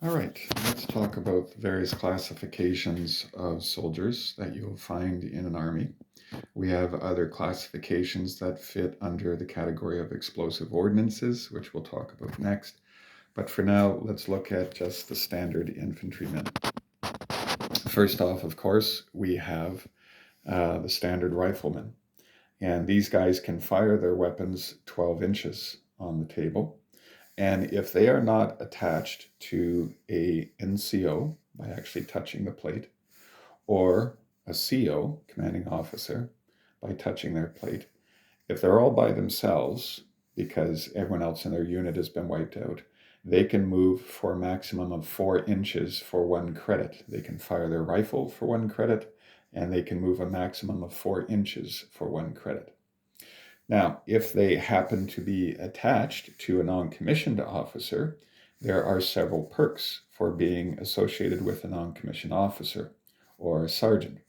All right, let's talk about the various classifications of soldiers that you'll find in an army. We have other classifications that fit under the category of explosive ordnances, which we'll talk about next. But for now, let's look at just the standard infantrymen. First off, of course, we have the standard riflemen. And these guys can fire their weapons 12 inches on the table. And if they are not attached to a NCO by actually touching the plate, or a CO, commanding officer, by touching their plate, if they're all by themselves, because everyone else in their unit has been wiped out, they can move for a maximum of 4 inches for 1 credit. They can fire their rifle for 1 credit, and they can move a maximum of 4 inches for 1 credit. Now, if they happen to be attached to a non-commissioned officer, there are several perks for being associated with a non-commissioned officer or a sergeant.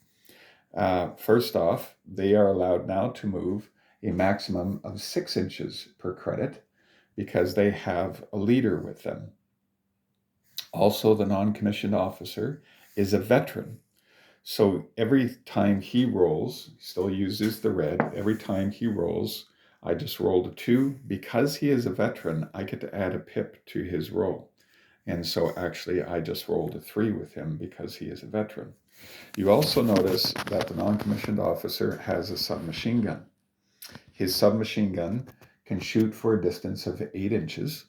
First off, they are allowed now to move a maximum of 6 inches per credit because they have a leader with them. Also, the non-commissioned officer is a veteran. So every time he rolls, still uses the red, every time he rolls, I just rolled a 2. Because he is a veteran, I get to add a pip to his roll. And so actually I just rolled a 3 with him because he is a veteran. You also notice that the non-commissioned officer has a submachine gun. His submachine gun can shoot for a distance of 8 inches,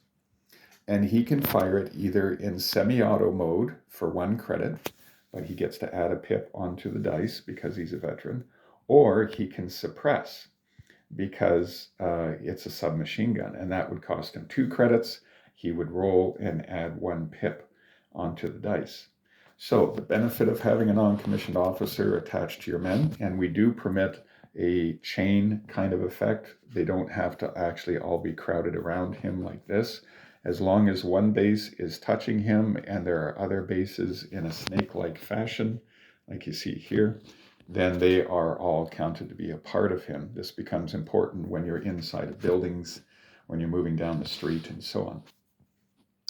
and he can fire it either in semi-auto mode for 1 credit, but he gets to add a pip onto the dice because he's a veteran, or he can suppress because it's a submachine gun, and that would cost him 2 credits. He would roll and add 1 pip onto the dice. So the benefit of having a non-commissioned officer attached to your men, and we do permit a chain kind of effect. They don't have to actually all be crowded around him like this. As long as one base is touching him and there are other bases in a snake-like fashion, like you see here, then they are all counted to be a part of him. This becomes important when you're inside of buildings, when you're moving down the street, and so on.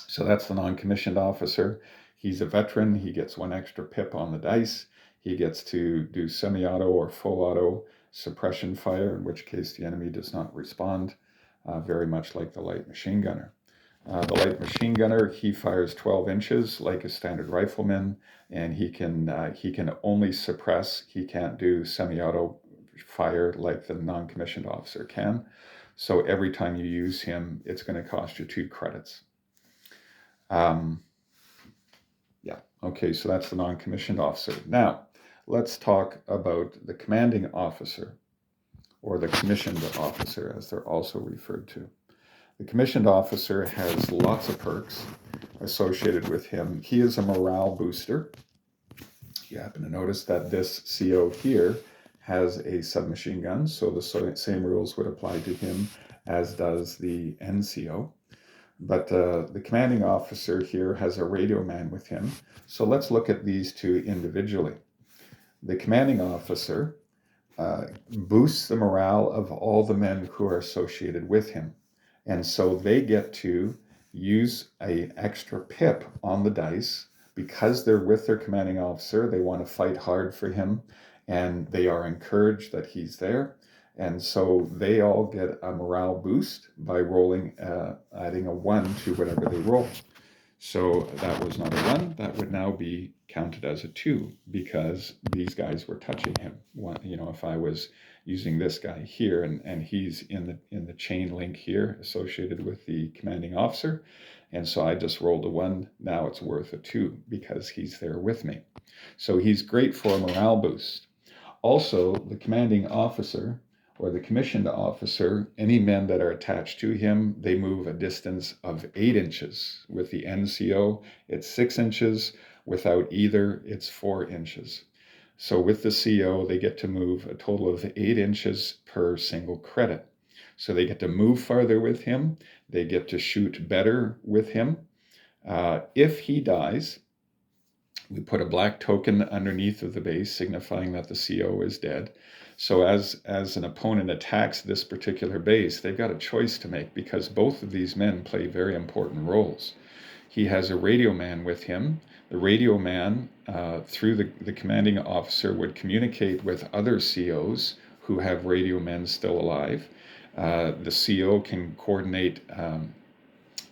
So that's the non-commissioned officer. He's a veteran. He gets 1 extra pip on the dice. He gets to do semi-auto or full auto suppression fire, in which case the enemy does not respond, very much like the light machine gunner. The light machine gunner, he fires 12 inches like a standard rifleman, and he can only suppress. He can't do semi-auto fire like the non-commissioned officer can. So every time you use him, it's going to cost you 2 credits. Okay, so that's the non-commissioned officer. Now, let's talk about the commanding officer, or the commissioned officer, as they're also referred to. The commissioned officer has lots of perks associated with him. He is a morale booster. You happen to notice that this CO here has a submachine gun, so the same rules would apply to him as does the NCO. But the commanding officer here has a radio man with him. So let's look at these two individually. The commanding officer boosts the morale of all the men who are associated with him. And so they get to use an extra pip on the dice because they're with their commanding officer. They want to fight hard for him, and they are encouraged that he's there. And so they all get a morale boost by rolling, adding a 1 to whatever they roll. So that was not a 1. That would now be counted as a 2 because these guys were touching him. If I was using this guy here and he's in the chain link here associated with the commanding officer, and so I just rolled a 1. Now it's worth a 2 because he's there with me. So he's great for a morale boost. Also, the commanding officer, or the commissioned officer, any men that are attached to him, they move a distance of 8 inches. With the NCO, it's 6 inches. Without either, it's 4 inches. So with the CO, they get to move a total of 8 inches per single credit. So they get to move farther with him. They get to shoot better with him. If he dies, we put a black token underneath of the base signifying that the CO is dead. So as an opponent attacks this particular base, they've got a choice to make because both of these men play very important roles. he has a radio man with him. The radio man, through the commanding officer, would communicate with other COs who have radio men still alive. The CO can coordinate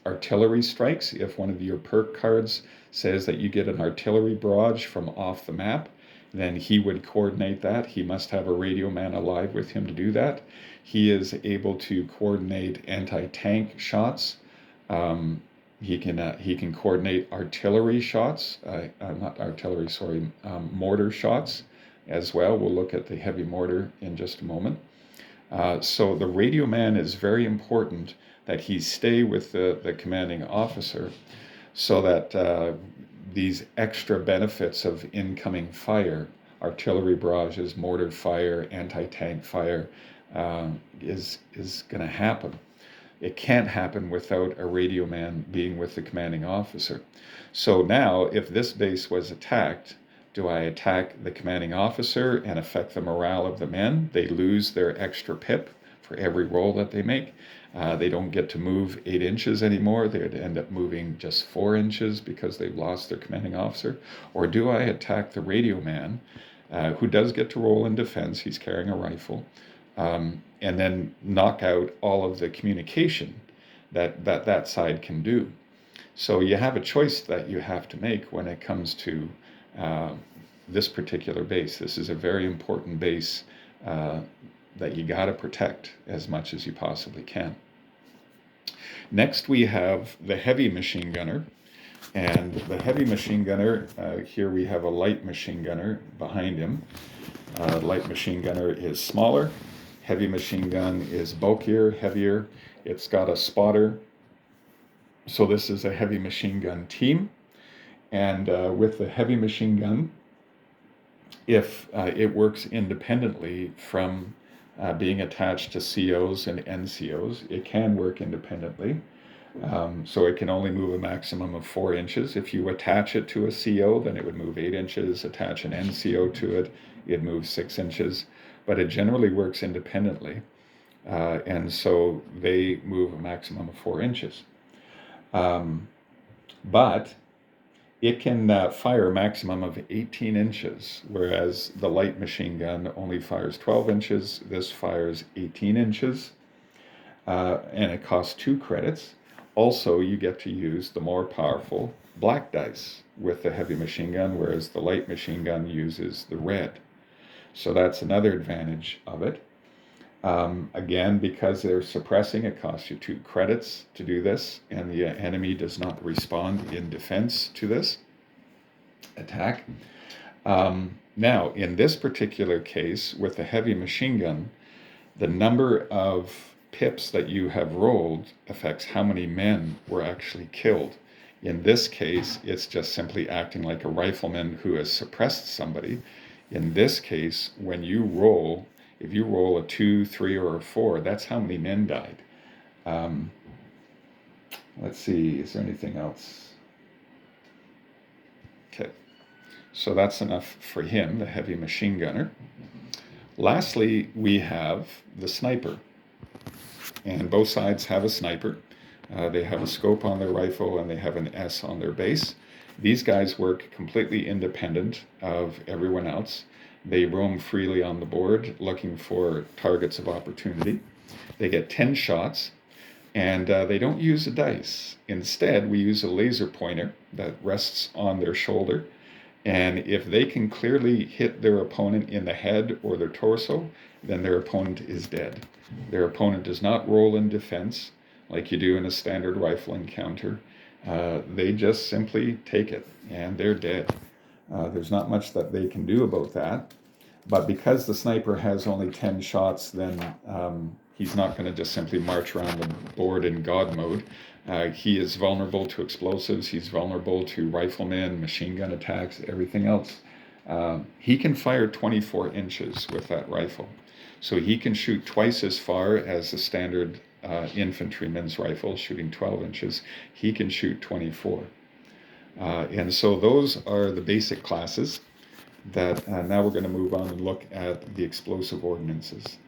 artillery strikes. If one of your perk cards says that you get an artillery barrage from off the map, then he would coordinate that. He must have a radio man alive with him to do that. He is able to coordinate anti-tank shots. He can coordinate artillery shots, not artillery, sorry, mortar shots as well. We'll look at the heavy mortar in just a moment. So the radio man is very important that he stay with the commanding officer so that these extra benefits of incoming fire, artillery barrages, mortar fire, anti-tank fire, is going to happen. It can't happen without a radio man being with the commanding officer. So now, if this base was attacked, do I attack the commanding officer and affect the morale of the men? They lose their extra pip for every roll that they make. They don't get to move 8 inches anymore. They'd end up moving just 4 inches because they've lost their commanding officer. Or do I attack the radio man, who does get to roll in defense? He's carrying a rifle. And then knock out all of the communication that side can do. So you have a choice that you have to make when it comes to this particular base. This is a very important base that you got to protect as much as you possibly can. Next we have the heavy machine gunner. And the heavy machine gunner, here we have a light machine gunner behind him. Light machine gunner is smaller. Heavy machine gun is bulkier, heavier. It's got a spotter. So this is a heavy machine gun team. And with the heavy machine gun, if it works independently from being attached to COs and NCOs, it can work independently. So it can only move a maximum of 4 inches. If you attach it to a CO, then it would move 8 inches. Attach an NCO to it, it moves 6 inches. But it generally works independently. And so they move a maximum of 4 inches. But it can fire a maximum of 18 inches, whereas the light machine gun only fires 12 inches. This fires 18 inches, and it costs 2 credits. Also, you get to use the more powerful black dice with the heavy machine gun, whereas the light machine gun uses the red. So that's another advantage of it. Again, because they're suppressing, it costs you 2 credits to do this, and the enemy does not respond in defense to this attack. Now, in this particular case, with the heavy machine gun, the number of pips that you have rolled affects how many men were actually killed. In this case, it's just simply acting like a rifleman who has suppressed somebody. In this case, when you roll, if you roll a 2, 3, or a 4, that's how many men died. Let's see, is there anything else? Okay, so that's enough for him, the heavy machine gunner. Lastly, we have the sniper. And both sides have a sniper. They have a scope on their rifle and they have an S on their base. These guys work completely independent of everyone else. They roam freely on the board looking for targets of opportunity. They get 10 shots, and they don't use a dice. Instead, we use a laser pointer that rests on their shoulder, and if they can clearly hit their opponent in the head or their torso, then their opponent is dead. Their opponent does not roll in defense like you do in a standard rifle encounter. They just simply take it, and they're dead. There's not much that they can do about that. But because the sniper has only 10 shots, then he's not going to just simply march around the board in God mode. He is vulnerable to explosives. He's vulnerable to riflemen, machine gun attacks, everything else. He can fire 24 inches with that rifle. So he can shoot twice as far as the standard infantryman's rifle, shooting 12 inches. He can shoot 24. And so those are the basic classes that now we're going to move on and look at the explosive ordnances.